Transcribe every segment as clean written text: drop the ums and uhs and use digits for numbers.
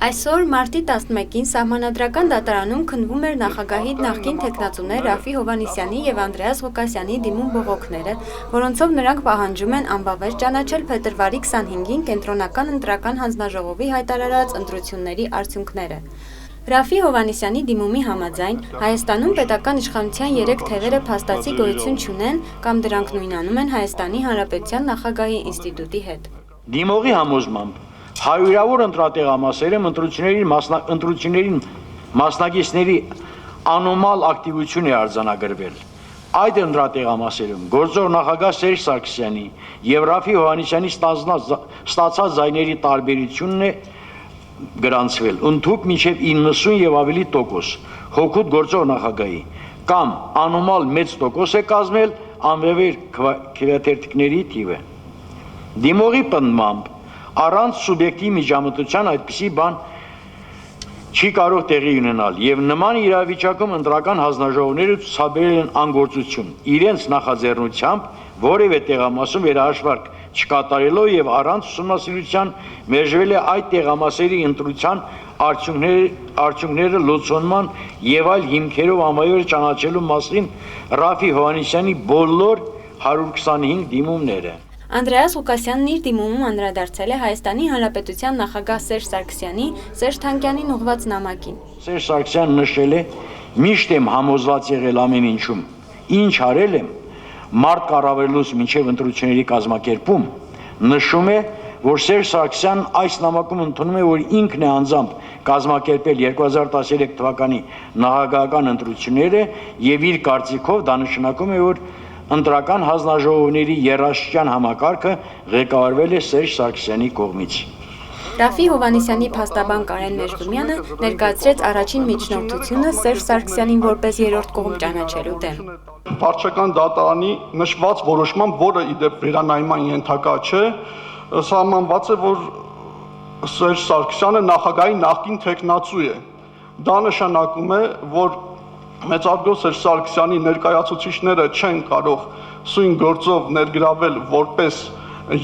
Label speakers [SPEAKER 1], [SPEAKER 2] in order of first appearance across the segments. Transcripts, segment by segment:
[SPEAKER 1] Այսօր մարտի 11-ին Սահմանադրական դատարանում քննվում էր նախագահի նախկին թեկնածուներ Ռաֆի Հովհաննիսյանի և Անդրեաս Ղուկասյանի դիմում բողոքները, որոնցով նրանք պահանջում են անվավեր ճանաչել փետրվարի 25-ին Կենտրոնական ընտրական հանձնաժողովի հայտարարած ընտրությունների արդյունքները։ Ռաֆի Հովհաննիսյանի դիմումի համաձայն Հայաստանում պետական իշխանության 3 թևերը փաստացի գոյություն չունեն կամ դրանք նույնանում են Հայաստանի Հանրապետության նախագահի ինստիտուտի հետ։
[SPEAKER 2] Դիմողի համոզմամբ հարյուրավոր ընտրատեղամասերում ընտրություններին մասնակիցների անոմալ ակտիվություն է արձանագրվել։ Այդ ընտրատեղամասերում գործող նախագահ Սերժ Սարգսյանի և Ռաֆի Հովհաննիսյանի ստացած ձայների տարբերությունն է գրանցվել ընդհուպ մինչև 90 և ավելի տոկոս հօգուտ գործող նախագահի կամ անոմալ մեծ տոկոս է կազմել անվավեր քվեաթերթիկների թիվը։ Դիմողի պնդմամբ առանց սուբյեկտիվ միջամտության այդպիսի բան չի կարող տեղի ունենալ և նման իրավիճակում ընտրական հանձնաժողովները ցուցաբերել են անգործություն իրենց նախաձեռնությամբ որևէ տեղամասում վերահաշվարկ չկատարելով և առանց ուսումնասիրության մերժվել է այդ տեղամասերի ընտրության արդյունքները լուծոնման և այլ հիմքերով անվավեր ճանաչելու մասին Ռաֆի Հովհաննիսյանի բոլոր 125 դիմումները։
[SPEAKER 1] Անդրեաս Ղուկասյանն իր դիմումում անդրադարձել է Հայաստանի Հանրապետության նախագահ Սերժ Սարգսյանի Սերժ Թանկյանին ուղղված նամակին։
[SPEAKER 2] Սերժ Սարգսյանն նշել է. «Միշտ եմ համոզված եղել ամեն ինչում, ինչ արել եմ, մարտ կառավարելուց մինչև ընտրությունների կազմակերպում, նշում է, որ Սերժ Սարգսյանն այս նամակում ընդունում է, որ ինքն է անձամբ կազմակերպել 2013 թվականի նախագահական ընտրությունները և իր կարծիքով դա նշանակում է, որ ընտրական հանձնաժողովների եռաշրջան համակարգը ղեկավարվել է Սերժ Սարգսյանի կողմից»։
[SPEAKER 1] Ռաֆի Հովհաննիսյանի փաստաբան Կարեն Մեժլումյանը ներկայացրեց առաջին միջնորդությունը Սերժ Սարգսյանին որպես երրորդ կողմ ճանաչելու դեմ։
[SPEAKER 3] Վարչական դատարանի նշված որոշմամբ, որը ի դեպ վերանայման ենթակա չէ, սահմանված է, որ Սերժ Սարգսյանը նախագահի նախկին թեկնածու է։ Դա նշանակում է, որ մեծարգո Սերժ Սարգսյանի ներկայացուցիչները չեն կարող սույն գործով ներգրավել որպես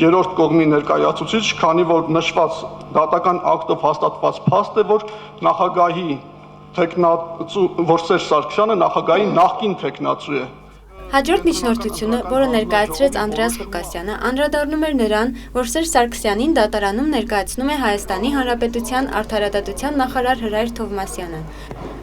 [SPEAKER 3] երրորդ կողմի ներկայացուցիչ, քանի որ նշված դատական ակտով հաստատված փաստ է, որ Սերժ Սարգսյանը նախագահի նախկին թեկնածու է։
[SPEAKER 1] Հաջորդ միջնորդությունը, որը ներկայացրեց Անդրեաս Ղուկասյանը, անդրադառնում էր նրան, որ Սերժ Սարգսյանին դատարանում ներկայացնում է Հայաստանի Հանրապետության արդարադատության նախարար Հրայր Թովմասյանը։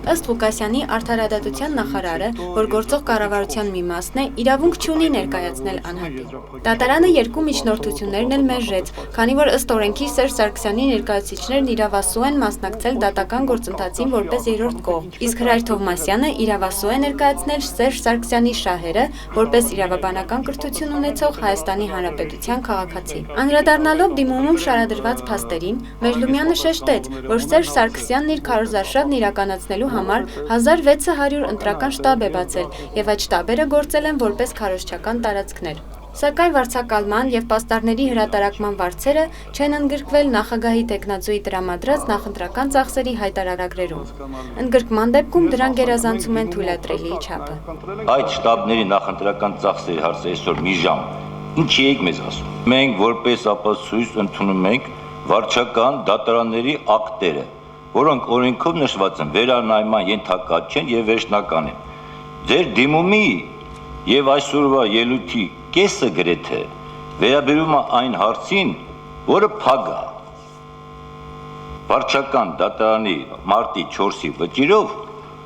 [SPEAKER 1] Ըստ Ղուկասյանի արդարադատության նախարարը, որ գործող կառավարության մի մասն է, իրավունք չունի ներկայացնել անհատի։ Դատարանը երկու միջնորդություններն էլ մերժեց, քանի որ ըստ օրենքի Սերժ Սարգսյանի ներկայացուցիչներն իրավասու են մասնակցել դատական գործընթացին որպես երրորդ կողմ, իսկ Հրայր Թովմասյանը իրավասու է ներկայացնել Սերժ Սարգսյանի շահերը որպես իրավաբանական կրթություն ունեցող Հայաստանի Հանրապետության քաղաքացի։ Անդրադառնալով դիմումում շարադրված փաստերին, Մեժլումյանը շեշտեց, որ Սերժ Սարգսյանն իր քարոզարշավն իրականացնելու համար 1600 ընտրական շտաբ է բացել և այդ շտաբերը գործել են որպես քարոզչական տարածքներ։ Սակայն վարձակալման և պաստառների հրատարակման վարձերը չեն ընդգրկվել նախագահի թեկնածուի տրամադրած նախընտրական ծախսերի հայտարարագրերում։ Ընդգրկման դեպքում դրանք գերազանցում են թույլատրելի չափը։
[SPEAKER 4] Այդ շտաբների նախընտրական ծախսերի հարցը այսօր մի ժամ ինչ եք մեզ ասում։ Մենք որպես ապացույց ընդունում ենք վարչական դատարանների ակտերը, որոնք օրենքով նշված են, վերանայման ենթակա չեն և վերջնական են։ Ձեր դիմումի և այսօրվա ելույթի կեսը գրեթե վերաբերում է այն հարցին, որը փակ է։ Վարչական դատարանի մարտի 4-ի վճիրով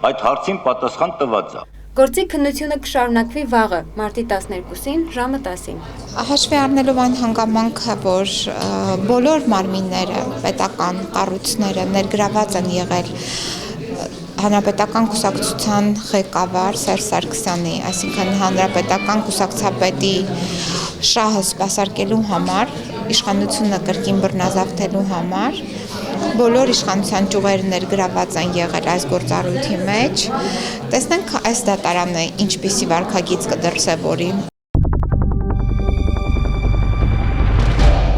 [SPEAKER 4] այդ հարցին պատասխան տված է։
[SPEAKER 1] Գործի քննությունը կշարունակվի վաղը, մարտի 12-ին ժամը 10-ին։
[SPEAKER 5] Հաշվի առնելով այն հանգամանքը, որ բոլոր մարմինները, պետական կառույցները ներգրաված են եղել Հանրապետական կուսակցության ղեկավար Սերժ Սարգսյանի, այսինքն հանրապետական կուսակցապետի շահը սպասարկելու համար, իշխանությունը կրկին բռնազավթելու համար, բոլոր իշխանության ճյուղերը ներգրաված են եղել այս գործառույթի մեջ։ Տեսնենք այս դատարանը ինչպիսի վարքագիծ կդրսևորի։